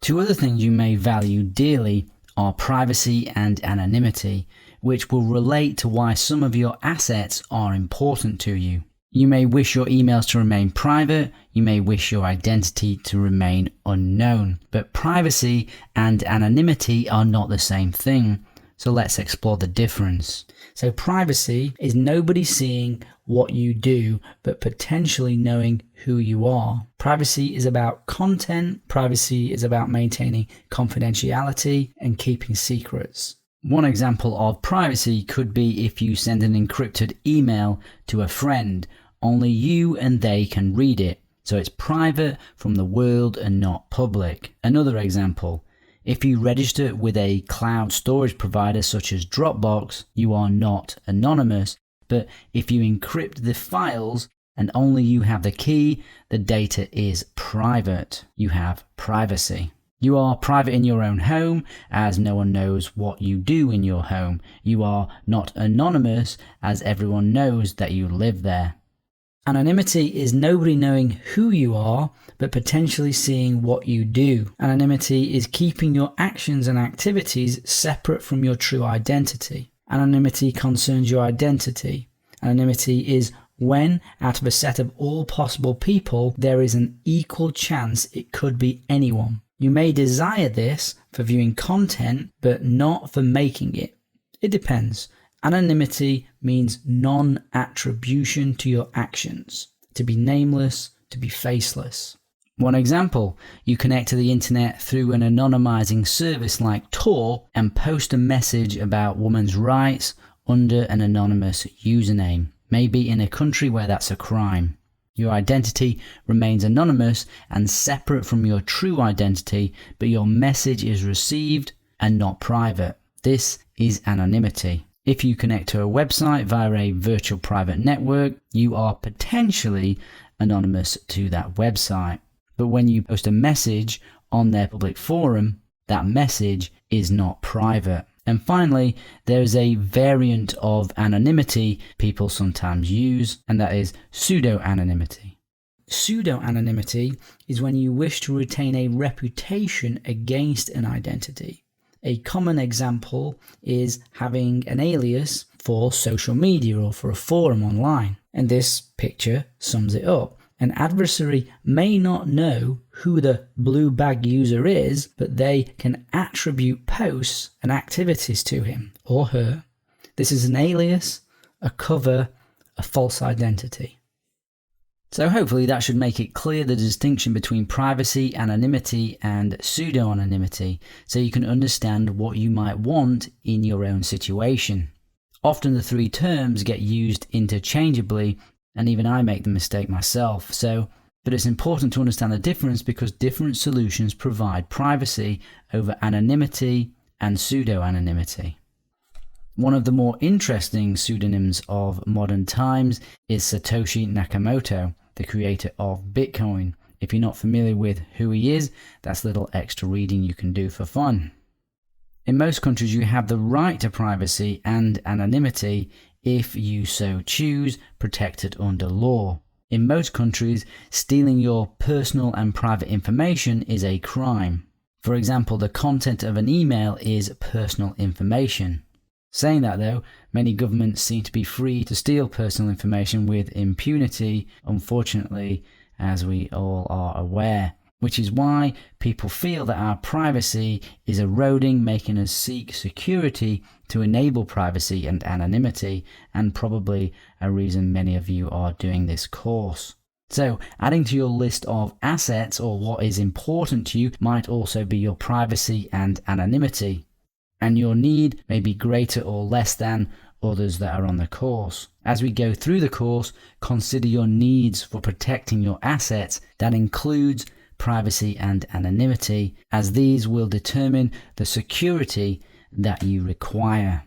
Two other things you may value dearly are privacy and anonymity, which will relate to why some of your assets are important to you. You may wish your emails to remain private, you may wish your identity to remain unknown, but privacy and anonymity are not the same thing. So let's explore the difference. So privacy is nobody seeing what you do, but potentially knowing who you are. Privacy is about content. Privacy is about maintaining confidentiality and keeping secrets. One example of privacy could be if you send an encrypted email to a friend. Only you and they can read it, so it's private from the world and not public. Another example. If you register with a cloud storage provider such as Dropbox, you are not anonymous, but if you encrypt the files and only you have the key, the data is private. You have privacy. You are private in your own home, as no one knows what you do in your home. You are not anonymous, as everyone knows that you live there. Anonymity is nobody knowing who you are, but potentially seeing what you do. Anonymity is keeping your actions and activities separate from your true identity. Anonymity concerns your identity. Anonymity is when, out of a set of all possible people, there is an equal chance it could be anyone. You may desire this for viewing content, but not for making it. It depends. Anonymity means non-attribution to your actions, to be nameless, to be faceless. One example, you connect to the internet through an anonymizing service like Tor and post a message about women's rights under an anonymous username, maybe in a country where that's a crime. Your identity remains anonymous and separate from your true identity, but your message is received and not private. This is anonymity. If you connect to a website via a virtual private network, you are potentially anonymous to that website. But when you post a message on their public forum, that message is not private. And finally, there is a variant of anonymity people sometimes use, and that is pseudo-anonymity. Pseudo-anonymity is when you wish to retain a reputation against an identity. A common example is having an alias for social media or for a forum online. And this picture sums it up. An adversary may not know who the blue bag user is, but they can attribute posts and activities to him or her. This is an alias, a cover, a false identity. So hopefully that should make it clear the distinction between privacy, anonymity, and pseudo-anonymity, so you can understand what you might want in your own situation. Often the three terms get used interchangeably, and even I make the mistake myself. But it's important to understand the difference because different solutions provide privacy over anonymity and pseudo-anonymity. One of the more interesting pseudonyms of modern times is Satoshi Nakamoto, the creator of Bitcoin. If you're not familiar with who he is, that's a little extra reading you can do for fun. In most countries, you have the right to privacy and anonymity if you so choose, protected under law. In most countries, stealing your personal and private information is a crime. For example, the content of an email is personal information. Saying that though, many governments seem to be free to steal personal information with impunity, unfortunately, as we all are aware. Which is why people feel that our privacy is eroding, making us seek security to enable privacy and anonymity, and probably a reason many of you are doing this course. So, adding to your list of assets or what is important to you might also be your privacy and anonymity. And your need may be greater or less than others that are on the course. As we go through the course, consider your needs for protecting your assets. That includes privacy and anonymity, as these will determine the security that you require.